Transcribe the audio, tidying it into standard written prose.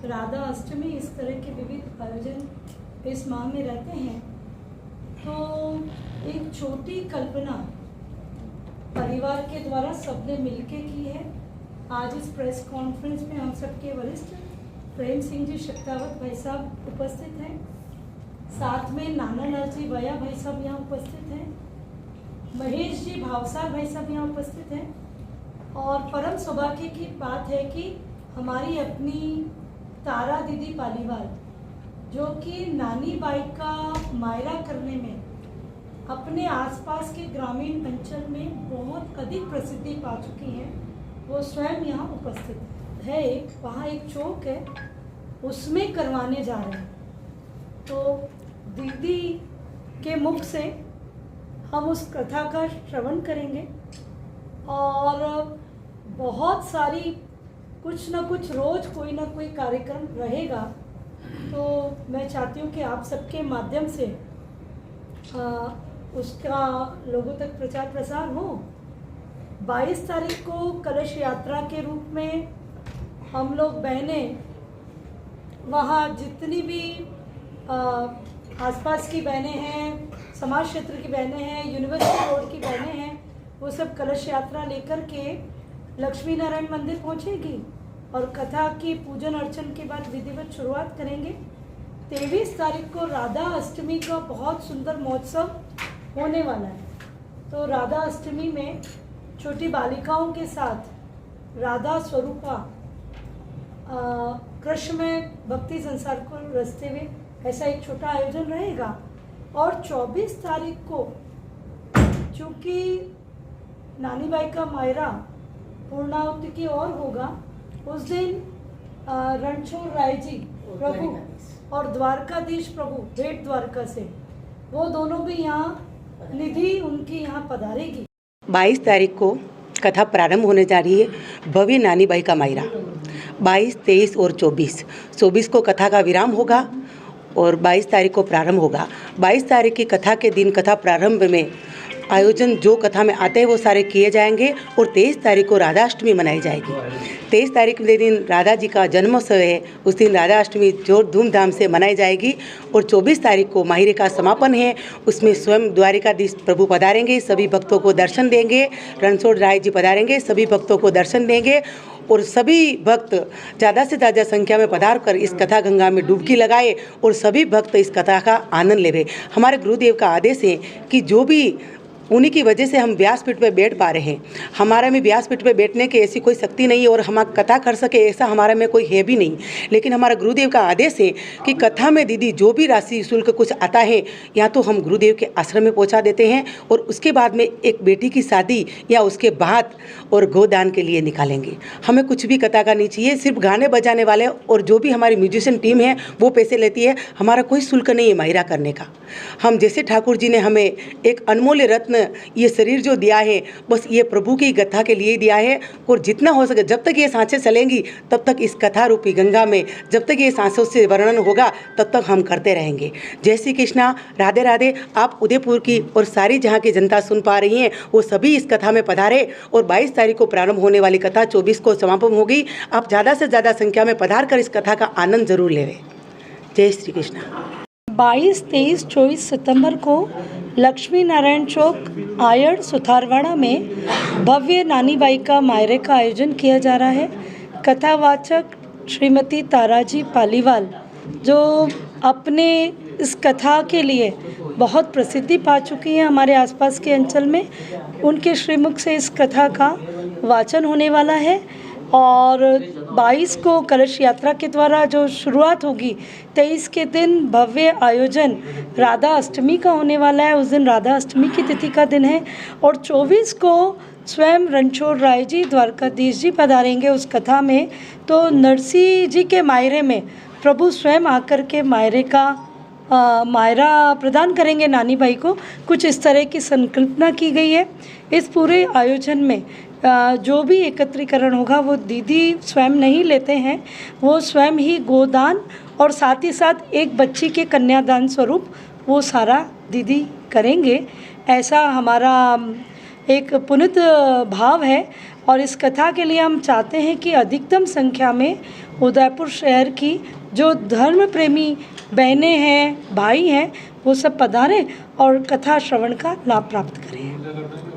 राधा अष्टमी इस तरह के विविध आयोजन इस माह में रहते हैं, तो एक छोटी कल्पना परिवार के द्वारा सबने मिलके की है। आज इस प्रेस कॉन्फ्रेंस में हम सबके वरिष्ठ प्रेम सिंह जी शक्तावत भाई साहब उपस्थित हैं, साथ में नाना लाल जी भैया भाई साहब यहाँ उपस्थित हैं, महेश जी भावसार भाई साहब यहाँ उपस्थित हैं। और परम सौभाग्य की बात है कि हमारी अपनी तारा दीदी पालीवाल, जो कि नानी बाई का मायरा करने में अपने आसपास के ग्रामीण अंचल में बहुत अधिक प्रसिद्धि पा चुकी हैं, वो स्वयं यहाँ उपस्थित है। वहाँ एक चौक है, उसमें करवाने जा रहे हैं। तो दीदी के मुख से हम उस कथा का श्रवण करेंगे और बहुत सारी कुछ ना कुछ रोज कोई ना कोई कार्यक्रम रहेगा। तो मैं चाहती हूँ कि आप सबके माध्यम से उसका लोगों तक प्रचार प्रसार हो। 22 तारीख को कलश यात्रा के रूप में हम लोग बहनें वहाँ जितनी भी आसपास की बहनें हैं, समाज क्षेत्र की बहनें हैं, यूनिवर्सिटी रोड की बहनें हैं, वो सब कलश यात्रा लेकर के लक्ष्मी नारायण मंदिर पहुँचेगी और कथा की पूजन अर्चन के बाद विधिवत शुरुआत करेंगे। 23 तारीख को राधा अष्टमी का बहुत सुंदर महोत्सव होने वाला है। तो राधा अष्टमी में छोटी बालिकाओं के साथ राधा स्वरूपा कृष्ण में भक्ति संसार को रचते हुए ऐसा एक छोटा आयोजन रहेगा। और 24 तारीख को चूँकि नानी बाई का मायरा पूर्णाहुति की ओर होगा, उस दिन रणछोड़ राय जी प्रभु और द्वारकाधीश प्रभु भेट द्वारका से वो दोनों भी यहाँ निधि उनकी यहाँ पधारेगी। 22 तारीख को कथा प्रारंभ होने जा रही है। भव्य नानी बाई का मायरा 22, 23 और 24 को कथा का विराम होगा और 22 तारीख को प्रारंभ होगा। 22 तारीख की कथा के दिन कथा प्रारंभ में आयोजन जो कथा में आते हैं वो सारे किए जाएंगे और 23 तारीख को राधा अष्टमी मनाई जाएगी। 23 तारीख के दिन राधा जी का जन्मोत्सव है, उस दिन राधा अष्टमी जोर धूमधाम से मनाई जाएगी। और 24 तारीख को माहिरे का समापन है, उसमें स्वयं द्वारिकाधीश प्रभु पधारेंगे, सभी भक्तों को दर्शन देंगे। रणछोड़ राय जी पधारेंगे, सभी भक्तों को दर्शन देंगे और सभी भक्त ज़्यादा से ज़्यादा संख्या में पधार कर इस कथा गंगा में डुबकी लगाए और सभी भक्त इस कथा का आनंद लेवे। हमारे गुरुदेव का आदेश है कि जो भी उन्हीं की वजह से हम व्यासपीठ पे बैठ पा रहे हैं। हमारा में व्यासपीठ पे बैठने की ऐसी कोई शक्ति नहीं है और हम कथा कर सके ऐसा हमारा में कोई है भी नहीं, लेकिन हमारा गुरुदेव का आदेश है कि कथा में दीदी जो भी राशि शुल्क कुछ आता है या तो हम गुरुदेव के आश्रम में पहुंचा देते हैं और उसके बाद में एक बेटी की शादी या उसके बाद और गोदान के लिए निकालेंगे। हमें कुछ भी कथा का नहीं चाहिए, सिर्फ गाने बजाने वाले और जो भी हमारी म्यूजिशियन टीम है वो पैसे लेती है। हमारा कोई शुल्क नहीं है माहिरा करने का। हम जैसे ठाकुर जी ने हमें एक अनमोल्य रत्न ये शरीर जो दिया है बस ये प्रभु की कथा के लिए दिया है और जितना हो सके जब तक ये सांसें चलेंगी तब तक इस कथा रूपी गंगा में जब तक ये सांसों से वर्णन होगा तब तक हम करते रहेंगे। जय श्री कृष्णा, राधे राधे। आप उदयपुर की और सारी जहाँ की जनता सुन पा रही हैं वो सभी इस कथा में पधारे और 22 तारीख को प्रारंभ होने वाली कथा 24 को समापन होगी। आप ज़्यादा से ज़्यादा संख्या में पधार कर इस कथा का आनंद जरूर लेवें। जय श्री कृष्णा। 22, 23, 24 सितंबर को लक्ष्मी नारायण चौक आयड़ सुथारवाड़ा में भव्य नानी बाई का मायरे का आयोजन किया जा रहा है। कथावाचक श्रीमती ताराजी पालीवाल, जो अपने इस कथा के लिए बहुत प्रसिद्धि पा चुकी हैं हमारे आसपास के अंचल में, उनके श्रीमुख से इस कथा का वाचन होने वाला है। और 22 को कलश यात्रा के द्वारा जो शुरुआत होगी, 23 के दिन भव्य आयोजन राधा अष्टमी का होने वाला है, उस दिन राधा अष्टमी की तिथि का दिन है। और 24 को स्वयं रणछोड़ राय जी द्वारकाधीश जी पधारेंगे उस कथा में। तो नरसिंह जी के मायरे में प्रभु स्वयं आकर के मायरे का मायरा प्रदान करेंगे नानी बाई को। कुछ इस तरह की संकल्पना की गई है। इस पूरे आयोजन में जो भी एकत्रीकरण होगा वो दीदी स्वयं नहीं लेते हैं, वो स्वयं ही गोदान और साथ ही साथ एक बच्ची के कन्यादान स्वरूप वो सारा दीदी करेंगे। ऐसा हमारा एक पुनित भाव है। और इस कथा के लिए हम चाहते हैं कि अधिकतम संख्या में उदयपुर शहर की जो धर्म प्रेमी बहनें हैं, भाई हैं, वो सब पधारें और कथा श्रवण का लाभ प्राप्त करें।